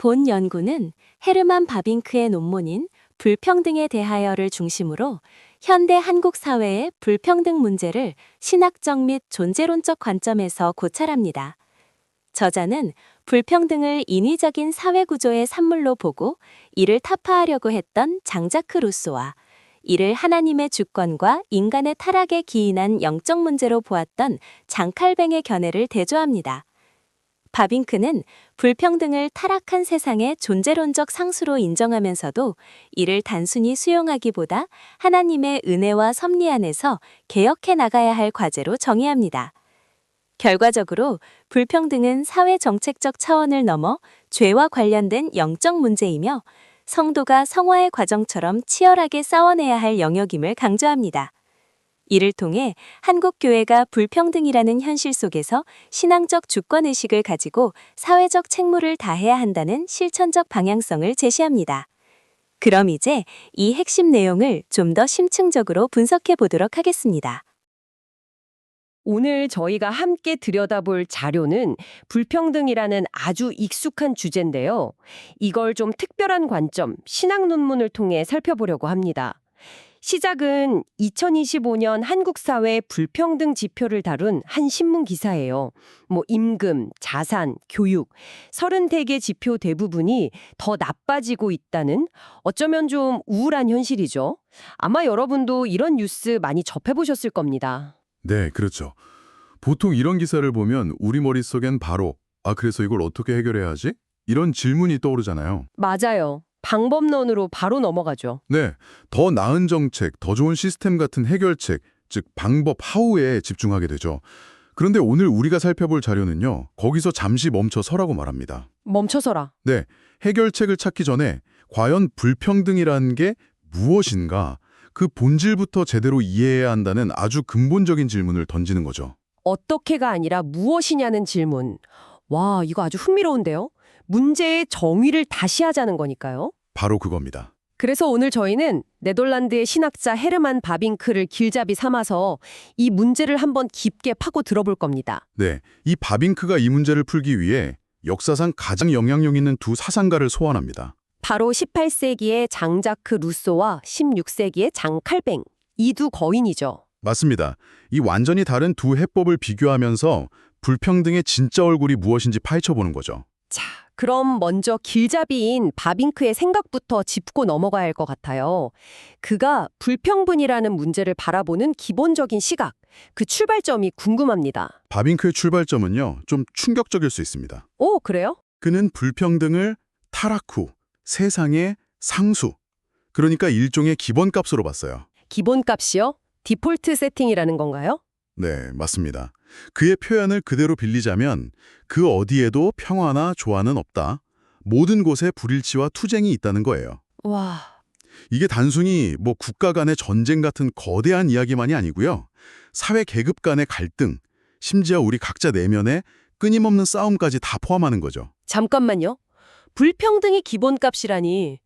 본 연구는 헤르만 바빙크의 논문인 불평등에 대하여를 중심으로 현대 한국 사회의 불평등 문제를 신학적 및 존재론적 관점에서 고찰합니다. 저자는 불평등을 인위적인 사회 구조의 산물로 보고 이를 타파하려고 했던 장자크 루소와 이를 하나님의 주권과 인간의 타락에 기인한 영적 문제로 보았던 장칼뱅의 견해를 대조합니다. 바빙크는 불평등을 타락한 세상의 존재론적 상수로 인정하면서도 이를 단순히 수용하기보다 하나님의 은혜와 섭리 안에서 개혁해 나가야 할 과제로 정의합니다. 결과적으로 불평등은 사회 정책적 차원을 넘어 죄와 관련된 영적 문제이며 성도가 성화의 과정처럼 치열하게 싸워내야 할 영역임을 강조합니다. 이를 통해 한국 교회가 불평등이라는 현실 속에서 신앙적 주권의식을 가지고 사회적 책무를 다해야 한다는 실천적 방향성을 제시합니다. 그럼 이제 이 핵심 내용을 좀 더 심층적으로 분석해 보도록 하겠습니다. 오늘 저희가 함께 들여다볼 자료는 불평등이라는 아주 익숙한 주제인데요. 이걸 좀 특별한 관점, 신학 논문을 통해 살펴보려고 합니다. 시작은 2025년 한국 사회 불평등 지표를 다룬 한 신문 기사예요. 임금, 자산, 교육, 33개 지표 대부분이 더 나빠지고 있다는 어쩌면 좀 우울한 현실이죠. 아마 여러분도 이런 뉴스 많이 접해보셨을 겁니다. 네, 그렇죠. 보통 이런 기사를 보면 우리 머릿속엔 바로 그래서 이걸 어떻게 해결해야 하지? 이런 질문이 떠오르잖아요. 맞아요. 방법론으로 바로 넘어가죠. 네, 더 나은 정책, 더 좋은 시스템 같은 해결책, 즉 방법 하우에 집중하게 되죠. 그런데 오늘 우리가 살펴볼 자료는요. 거기서 잠시 멈춰서라고 말합니다. 멈춰서라. 네, 해결책을 찾기 전에 과연 불평등이라는 게 무엇인가? 그 본질부터 제대로 이해해야 한다는 아주 근본적인 질문을 던지는 거죠. 어떻게가 아니라 무엇이냐는 질문. 와, 이거 아주 흥미로운데요? 문제의 정의를 다시 하자는 거니까요. 바로 그겁니다. 그래서 오늘 저희는 네덜란드의 신학자 헤르만 바빙크를 길잡이 삼아서 이 문제를 한번 깊게 파고 들어볼 겁니다. 네, 이 바빙크가 이 문제를 풀기 위해 역사상 가장 영향력 있는 두 사상가를 소환합니다. 바로 18세기의 장자크 루소와 16세기의 장칼뱅, 이 두 거인이죠. 맞습니다. 이 완전히 다른 두 해법을 비교하면서 불평등의 진짜 얼굴이 무엇인지 파헤쳐보는 거죠. 자, 그럼 먼저 길잡이인 바빙크의 생각부터 짚고 넘어가야 할 것 같아요. 그가 불평분이라는 문제를 바라보는 기본적인 시각, 그 출발점이 궁금합니다. 바빙크의 출발점은요, 좀 충격적일 수 있습니다. 오, 그래요? 그는 불평등을 타락 후 세상의 상수, 그러니까 일종의 기본값으로 봤어요. 기본값이요? 디폴트 세팅이라는 건가요? 네, 맞습니다. 그의 표현을 그대로 빌리자면 그 어디에도 평화나 조화는 없다. 모든 곳에 불일치와 투쟁이 있다는 거예요. 와, 이게 단순히 국가 간의 전쟁 같은 거대한 이야기만이 아니고요. 사회 계급 간의 갈등, 심지어 우리 각자 내면의 끊임없는 싸움까지 다 포함하는 거죠. 잠깐만요. 불평등이 기본값이라니.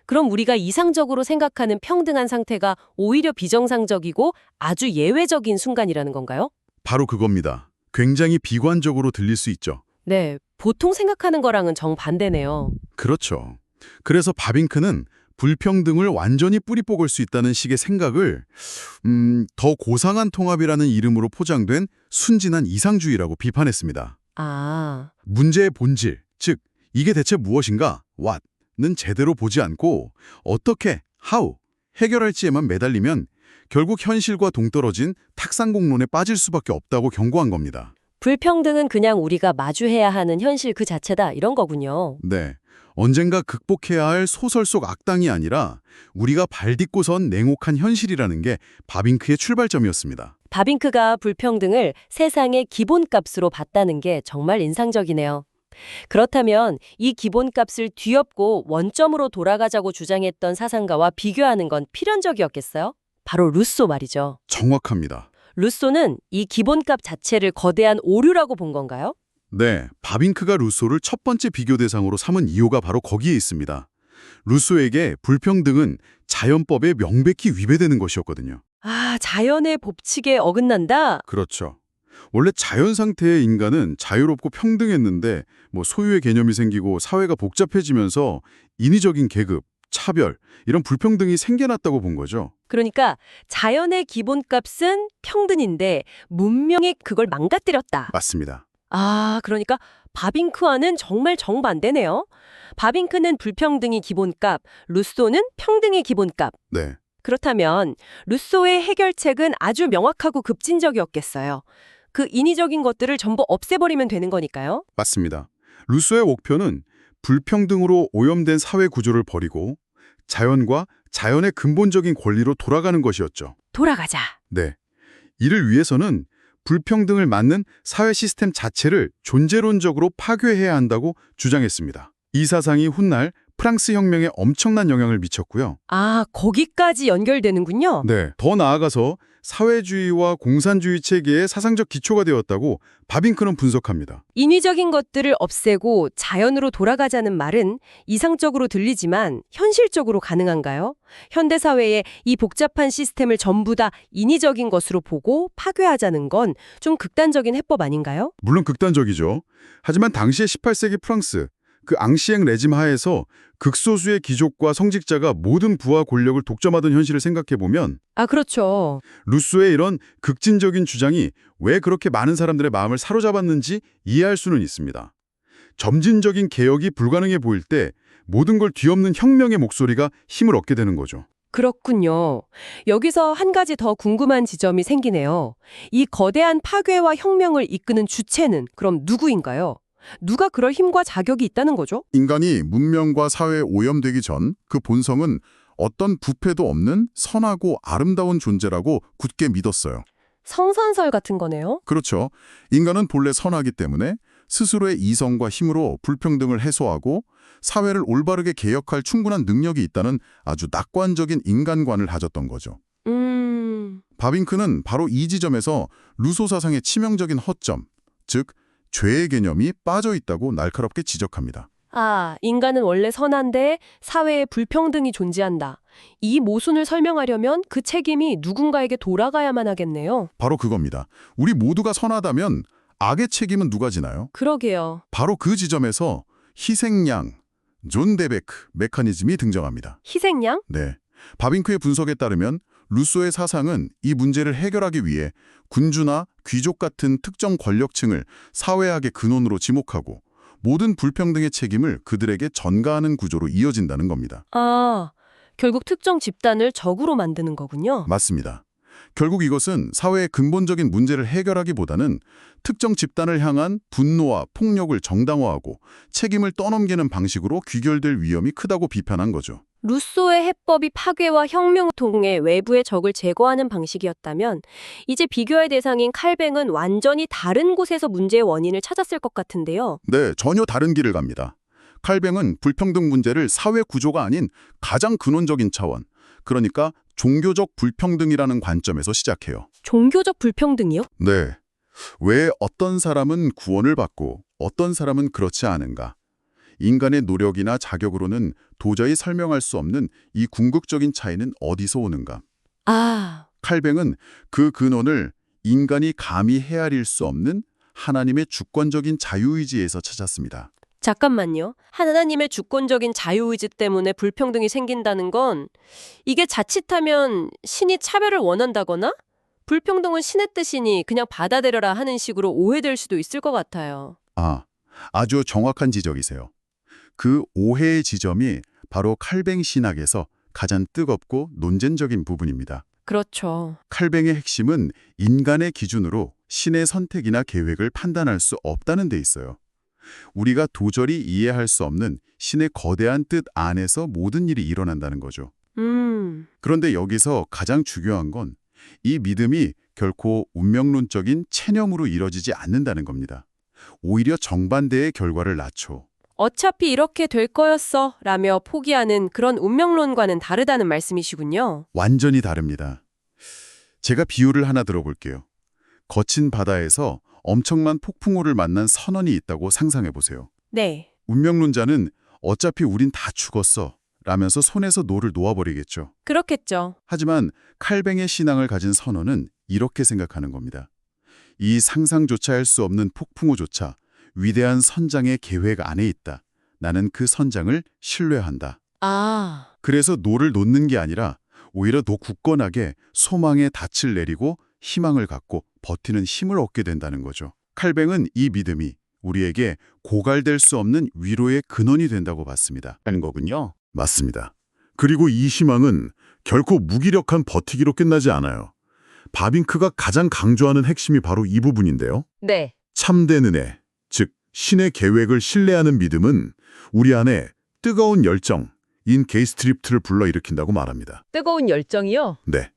그럼 우리가 이상적으로 생각하는 평등한 상태가 오히려 비정상적이고 아주 예외적인 순간이라는 건가요? 바로 그겁니다. 굉장히 비관적으로 들릴 수 있죠. 네, 보통 생각하는 거랑은 정반대네요. 그렇죠. 그래서 바빙크는 불평등을 완전히 뿌리 뽑을 수 있다는 식의 생각을 더 고상한 통합이라는 이름으로 포장된 순진한 이상주의라고 비판했습니다. 아, 문제의 본질, 즉 이게 대체 무엇인가, what는 제대로 보지 않고 어떻게, how 해결할지에만 매달리면 결국 현실과 동떨어진 탁상공론에 빠질 수밖에 없다고 경고한 겁니다. 불평등은 그냥 우리가 마주해야 하는 현실 그 자체다 이런 거군요. 네, 언젠가 극복해야 할 소설 속 악당이 아니라 우리가 발딛고 선 냉혹한 현실이라는 게 바빙크의 출발점이었습니다. 바빙크가 불평등을 세상의 기본값으로 봤다는 게 정말 인상적이네요. 그렇다면 이 기본값을 뒤엎고 원점으로 돌아가자고 주장했던 사상가와 비교하는 건 필연적이었겠어요? 바로 루소 말이죠. 정확합니다. 루소는 이 기본값 자체를 거대한 오류라고 본 건가요? 네, 바빙크가 루소를 첫 번째 비교 대상으로 삼은 이유가 바로 거기에 있습니다. 루소에게 불평등은 자연법에 명백히 위배되는 것이었거든요. 아, 자연의 법칙에 어긋난다? 그렇죠. 원래 자연 상태의 인간은 자유롭고 평등했는데 소유의 개념이 생기고 사회가 복잡해지면서 인위적인 계급, 차별, 이런 불평등이 생겨났다고 본 거죠. 그러니까 자연의 기본값은 평등인데 문명이 그걸 망가뜨렸다. 맞습니다. 아, 그러니까 바빙크와는 정말 정반대네요. 바빙크는 불평등이 기본값, 루소는 평등이 기본값. 네. 그렇다면 루소의 해결책은 아주 명확하고 급진적이었겠어요. 그 인위적인 것들을 전부 없애버리면 되는 거니까요. 맞습니다. 루소의 목표는 불평등으로 오염된 사회 구조를 버리고 자연과 자연의 근본적인 권리로 돌아가는 것이었죠. 돌아가자. 네. 이를 위해서는 불평등을 막는 사회 시스템 자체를 존재론적으로 파괴해야 한다고 주장했습니다. 이 사상이 훗날 프랑스 혁명에 엄청난 영향을 미쳤고요. 아, 거기까지 연결되는군요. 네. 더 나아가서 사회주의와 공산주의 체계의 사상적 기초가 되었다고 바빙크는 분석합니다. 인위적인 것들을 없애고 자연으로 돌아가자는 말은 이상적으로 들리지만 현실적으로 가능한가요? 현대사회의 이 복잡한 시스템을 전부 다 인위적인 것으로 보고 파괴하자는 건 좀 극단적인 해법 아닌가요? 물론 극단적이죠. 하지만 당시의 18세기 프랑스, 그 앙시eng 레짐 하에서 극소수의 귀족과 성직자가 모든 부와 권력을 독점하던 현실을 생각해보면 아, 그렇죠. 루소의 이런 극진적인 주장이 왜 그렇게 많은 사람들의 마음을 사로잡았는지 이해할 수는 있습니다. 점진적인 개혁이 불가능해 보일 때 모든 걸 뒤엎는 혁명의 목소리가 힘을 얻게 되는 거죠. 그렇군요. 여기서 한 가지 더 궁금한 지점이 생기네요. 이 거대한 파괴와 혁명을 이끄는 주체는 그럼 누구인가요? 누가 그럴 힘과 자격이 있다는 거죠? 인간이 문명과 사회에 오염되기 전 그 본성은 어떤 부패도 없는 선하고 아름다운 존재라고 굳게 믿었어요. 성선설 같은 거네요. 그렇죠. 인간은 본래 선하기 때문에 스스로의 이성과 힘으로 불평등을 해소하고 사회를 올바르게 개혁할 충분한 능력이 있다는 아주 낙관적인 인간관을 가졌던 거죠. 바빙크는 바로 이 지점에서 루소 사상의 치명적인 허점, 즉 죄의 개념이 빠져 있다고 날카롭게 지적합니다. 아, 인간은 원래 선한데 사회에 불평등이 존재한다. 이 모순을 설명하려면 그 책임이 누군가에게 돌아가야만 하겠네요. 바로 그겁니다. 우리 모두가 선하다면 악의 책임은 누가 지나요? 그러게요. 바로 그 지점에서 희생양, 존데베크 메커니즘이 등장합니다. 희생양? 네. 바빙크의 분석에 따르면 루소의 사상은 이 문제를 해결하기 위해 군주나 귀족 같은 특정 권력층을 사회학의 근원으로 지목하고 모든 불평등의 책임을 그들에게 전가하는 구조로 이어진다는 겁니다. 아, 결국 특정 집단을 적으로 만드는 거군요. 맞습니다. 결국 이것은 사회의 근본적인 문제를 해결하기보다는 특정 집단을 향한 분노와 폭력을 정당화하고 책임을 떠넘기는 방식으로 귀결될 위험이 크다고 비판한 거죠. 루소의 해법이 파괴와 혁명을 통해 외부의 적을 제거하는 방식이었다면 이제 비교의 대상인 칼뱅은 완전히 다른 곳에서 문제의 원인을 찾았을 것 같은데요. 네, 전혀 다른 길을 갑니다. 칼뱅은 불평등 문제를 사회 구조가 아닌 가장 근원적인 차원, 그러니까 종교적 불평등이라는 관점에서 시작해요. 종교적 불평등이요? 네. 왜 어떤 사람은 구원을 받고 어떤 사람은 그렇지 않은가? 인간의 노력이나 자격으로는 도저히 설명할 수 없는 이 궁극적인 차이는 어디서 오는가? 아, 칼뱅은 그 근원을 인간이 감히 헤아릴 수 없는 하나님의 주권적인 자유의지에서 찾았습니다. 잠깐만요. 하나님의 주권적인 자유의지 때문에 불평등이 생긴다는 건 이게 자칫하면 신이 차별을 원한다거나 불평등은 신의 뜻이니 그냥 받아들여라 하는 식으로 오해될 수도 있을 것 같아요. 아주 정확한 지적이세요. 그 오해의 지점이 바로 칼뱅 신학에서 가장 뜨겁고 논쟁적인 부분입니다. 그렇죠. 칼뱅의 핵심은 인간의 기준으로 신의 선택이나 계획을 판단할 수 없다는 데 있어요. 우리가 도저히 이해할 수 없는 신의 거대한 뜻 안에서 모든 일이 일어난다는 거죠. 그런데 여기서 가장 중요한 건 이 믿음이 결코 운명론적인 체념으로 이뤄지지 않는다는 겁니다. 오히려 정반대의 결과를 낳죠. 어차피 이렇게 될 거였어 라며 포기하는 그런 운명론과는 다르다는 말씀이시군요. 완전히 다릅니다. 제가 비유를 하나 들어볼게요. 거친 바다에서 엄청난 폭풍우를 만난 선원이 있다고 상상해 보세요. 네. 운명론자는 어차피 우린 다 죽었어 라면서 손에서 노를 놓아버리겠죠. 그렇겠죠. 하지만 칼뱅의 신앙을 가진 선원은 이렇게 생각하는 겁니다. 이 상상조차 할 수 없는 폭풍우조차 위대한 선장의 계획 안에 있다. 나는 그 선장을 신뢰한다. 아, 그래서 노를 놓는 게 아니라 오히려 더 굳건하게 소망의 닻을 내리고 희망을 갖고 버티는 힘을 얻게 된다는 거죠. 칼뱅은 이 믿음이 우리에게 고갈될 수 없는 위로의 근원이 된다고 봤습니다. 하는 거군요. 맞습니다. 그리고 이 희망은 결코 무기력한 버티기로 끝나지 않아요. 바빙크가 가장 강조하는 핵심이 바로 이 부분인데요. 네. 참된 은혜, 즉 신의 계획을 신뢰하는 믿음은 우리 안에 뜨거운 열정, 인 게이스트리프트를 불러일으킨다고 말합니다. 뜨거운 열정이요? 네.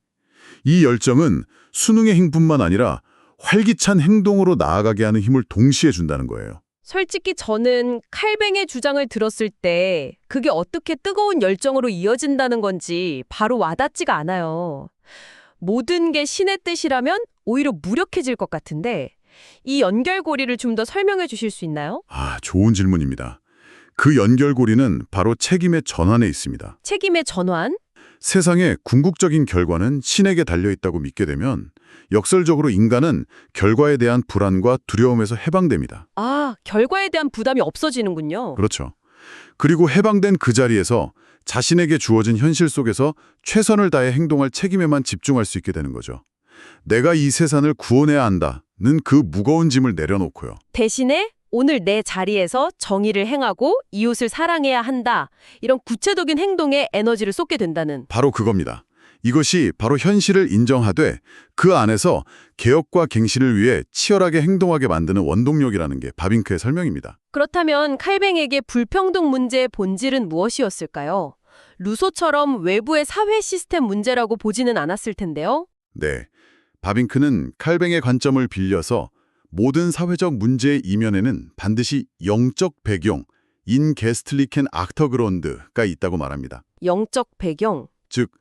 이 열정은 수능의 힘뿐만 아니라 활기찬 행동으로 나아가게 하는 힘을 동시에 준다는 거예요. 솔직히 저는 칼뱅의 주장을 들었을 때 그게 어떻게 뜨거운 열정으로 이어진다는 건지 바로 와닿지가 않아요. 모든 게 신의 뜻이라면 오히려 무력해질 것 같은데 이 연결고리를 좀 더 설명해 주실 수 있나요? 좋은 질문입니다. 그 연결고리는 바로 책임의 전환에 있습니다. 책임의 전환? 세상의 궁극적인 결과는 신에게 달려있다고 믿게 되면 역설적으로 인간은 결과에 대한 불안과 두려움에서 해방됩니다. 아, 결과에 대한 부담이 없어지는군요. 그렇죠. 그리고 해방된 그 자리에서 자신에게 주어진 현실 속에서 최선을 다해 행동할 책임에만 집중할 수 있게 되는 거죠. 내가 이 세상을 구원해야 한다는 그 무거운 짐을 내려놓고요. 대신에 오늘 내 자리에서 정의를 행하고 이웃을 사랑해야 한다. 이런 구체적인 행동에 에너지를 쏟게 된다는. 바로 그겁니다. 이것이 바로 현실을 인정하되 그 안에서 개혁과 갱신을 위해 치열하게 행동하게 만드는 원동력이라는 게 바빙크의 설명입니다. 그렇다면 칼뱅에게 불평등 문제의 본질은 무엇이었을까요? 루소처럼 외부의 사회 시스템 문제라고 보지는 않았을 텐데요. 네, 바빙크는 칼뱅의 관점을 빌려서 모든 사회적 문제의 이면에는 반드시 영적 배경, 인 게스틀리켄 악터그론드가 있다고 말합니다. 영적 배경. 즉,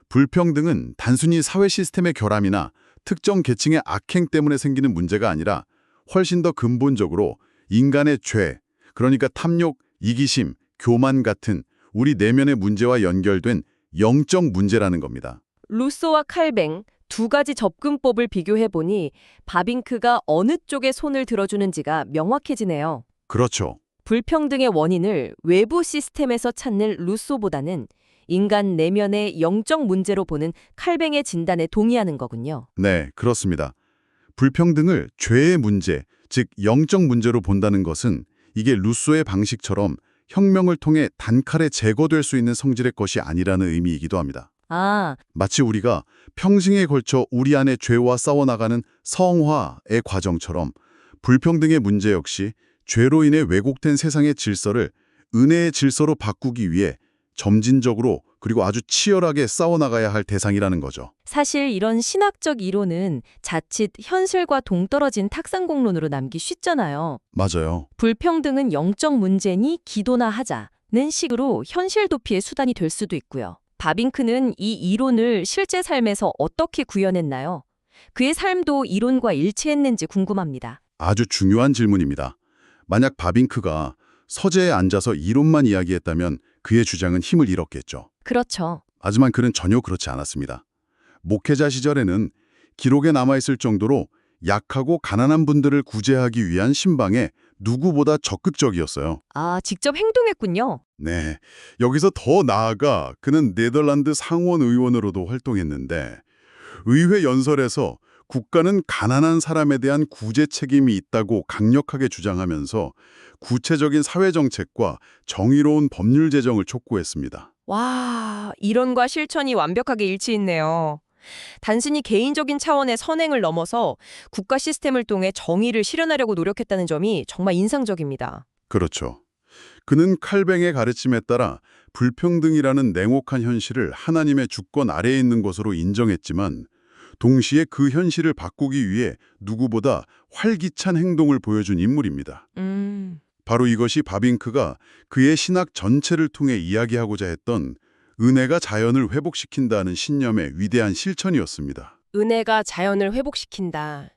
불평등은 단순히 사회 시스템의 결함이나 특정 계층의 악행 때문에 생기는 문제가 아니라 훨씬 더 근본적으로 인간의 죄, 그러니까 탐욕, 이기심, 교만 같은 우리 내면의 문제와 연결된 영적 문제라는 겁니다. 루소와 칼뱅 두 가지 접근법을 비교해보니 바빙크가 어느 쪽에 손을 들어주는지가 명확해지네요. 그렇죠. 불평등의 원인을 외부 시스템에서 찾는 루소보다는 인간 내면의 영적 문제로 보는 칼뱅의 진단에 동의하는 거군요. 네, 그렇습니다. 불평등을 죄의 문제, 즉 영적 문제로 본다는 것은 이게 루소의 방식처럼 혁명을 통해 단칼에 제거될 수 있는 성질의 것이 아니라는 의미이기도 합니다. 아, 마치 우리가 평생에 걸쳐 우리 안의 죄와 싸워나가는 성화의 과정처럼 불평등의 문제 역시 죄로 인해 왜곡된 세상의 질서를 은혜의 질서로 바꾸기 위해 점진적으로 그리고 아주 치열하게 싸워나가야 할 대상이라는 거죠. 사실 이런 신학적 이론은 자칫 현실과 동떨어진 탁상공론으로 남기 쉽잖아요. 맞아요. 불평등은 영적 문제니 기도나 하자는 식으로 현실 도피의 수단이 될 수도 있고요. 바빙크는 이 이론을 실제 삶에서 어떻게 구현했나요? 그의 삶도 이론과 일치했는지 궁금합니다. 아주 중요한 질문입니다. 만약 바빙크가 서재에 앉아서 이론만 이야기했다면 그의 주장은 힘을 잃었겠죠. 그렇죠. 하지만 그는 전혀 그렇지 않았습니다. 목회자 시절에는 기록에 남아있을 정도로 약하고 가난한 분들을 구제하기 위한 신방에 누구보다 적극적이었어요. 아, 직접 행동했군요. 네, 여기서 더 나아가 그는 네덜란드 상원 의원으로도 활동했는데 의회 연설에서 국가는 가난한 사람에 대한 구제 책임이 있다고 강력하게 주장하면서 구체적인 사회정책과 정의로운 법률 제정을 촉구했습니다. 와, 이론과 실천이 완벽하게 일치했네요. 단순히 개인적인 차원의 선행을 넘어서 국가 시스템을 통해 정의를 실현하려고 노력했다는 점이 정말 인상적입니다. 그렇죠. 그는 칼뱅의 가르침에 따라 불평등이라는 냉혹한 현실을 하나님의 주권 아래에 있는 것으로 인정했지만 동시에 그 현실을 바꾸기 위해 누구보다 활기찬 행동을 보여준 인물입니다. 바로 이것이 바빙크가 그의 신학 전체를 통해 이야기하고자 했던 은혜가 자연을 회복시킨다는 신념의 위대한 실천이었습니다. 은혜가 자연을 회복시킨다.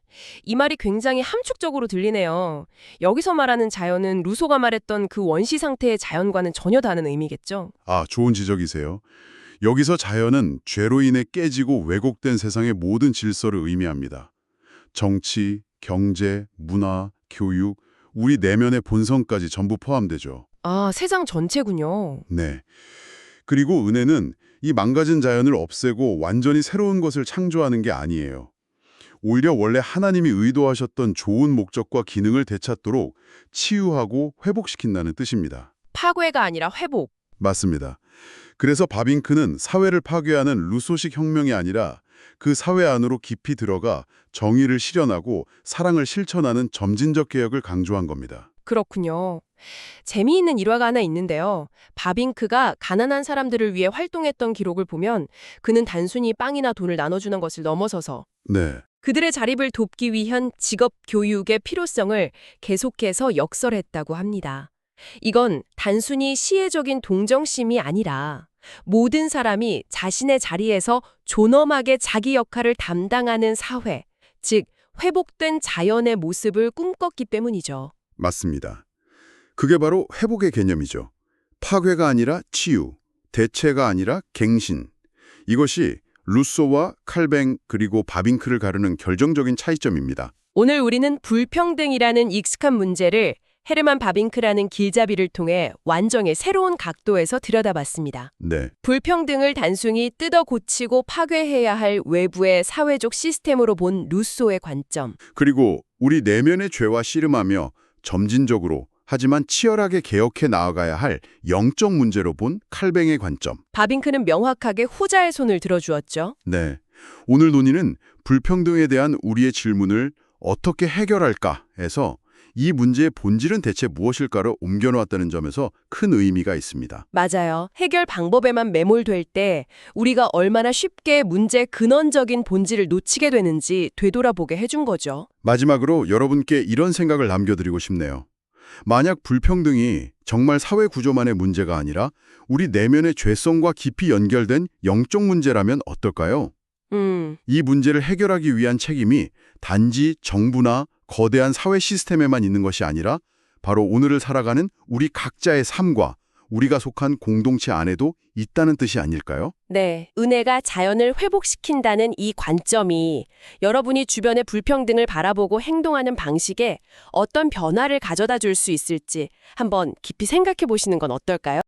이 말이 굉장히 함축적으로 들리네요. 여기서 말하는 자연은 루소가 말했던 그 원시 상태의 자연과는 전혀 다른 의미겠죠? 좋은 지적이세요. 여기서 자연은 죄로 인해 깨지고 왜곡된 세상의 모든 질서를 의미합니다. 정치, 경제, 문화, 교육, 우리 내면의 본성까지 전부 포함되죠. 아, 세상 전체군요. 네. 그리고 은혜는 이 망가진 자연을 없애고 완전히 새로운 것을 창조하는 게 아니에요. 오히려 원래 하나님이 의도하셨던 좋은 목적과 기능을 되찾도록 치유하고 회복시킨다는 뜻입니다. 파괴가 아니라 회복. 맞습니다. 그래서 바빙크는 사회를 파괴하는 루소식 혁명이 아니라 그 사회 안으로 깊이 들어가 정의를 실현하고 사랑을 실천하는 점진적 개혁을 강조한 겁니다. 그렇군요. 재미있는 일화가 하나 있는데요. 바빙크가 가난한 사람들을 위해 활동했던 기록을 보면 그는 단순히 빵이나 돈을 나눠주는 것을 넘어서서 네, 그들의 자립을 돕기 위한 직업 교육의 필요성을 계속해서 역설했다고 합니다. 이건 단순히 시혜적인 동정심이 아니라 모든 사람이 자신의 자리에서 존엄하게 자기 역할을 담당하는 사회, 즉 회복된 자연의 모습을 꿈꿨기 때문이죠. 맞습니다. 그게 바로 회복의 개념이죠. 파괴가 아니라 치유, 대체가 아니라 갱신. 이것이 루소와 칼뱅 그리고 바빙크를 가르는 결정적인 차이점입니다. 오늘 우리는 불평등이라는 익숙한 문제를 헤르만 바빙크라는 길잡이를 통해 완전히 새로운 각도에서 들여다봤습니다. 네, 불평등을 단순히 뜯어 고치고 파괴해야 할 외부의 사회적 시스템으로 본 루소의 관점. 그리고 우리 내면의 죄와 씨름하며 점진적으로 하지만 치열하게 개혁해 나아가야 할 영적 문제로 본 칼뱅의 관점. 바빙크는 명확하게 후자의 손을 들어주었죠. 네, 오늘 논의는 불평등에 대한 우리의 질문을 어떻게 해결할까 해서 이 문제의 본질은 대체 무엇일까를 옮겨놓았다는 점에서 큰 의미가 있습니다. 맞아요. 해결 방법에만 매몰될 때 우리가 얼마나 쉽게 문제의 근원적인 본질을 놓치게 되는지 되돌아보게 해준 거죠. 마지막으로 여러분께 이런 생각을 남겨드리고 싶네요. 만약 불평등이 정말 사회 구조만의 문제가 아니라 우리 내면의 죄성과 깊이 연결된 영적 문제라면 어떨까요? 이 문제를 해결하기 위한 책임이 단지 정부나 거대한 사회 시스템에만 있는 것이 아니라 바로 오늘을 살아가는 우리 각자의 삶과 우리가 속한 공동체 안에도 있다는 뜻이 아닐까요? 네, 은혜가 자연을 회복시킨다는 이 관점이 여러분이 주변의 불평등을 바라보고 행동하는 방식에 어떤 변화를 가져다 줄 수 있을지 한번 깊이 생각해 보시는 건 어떨까요?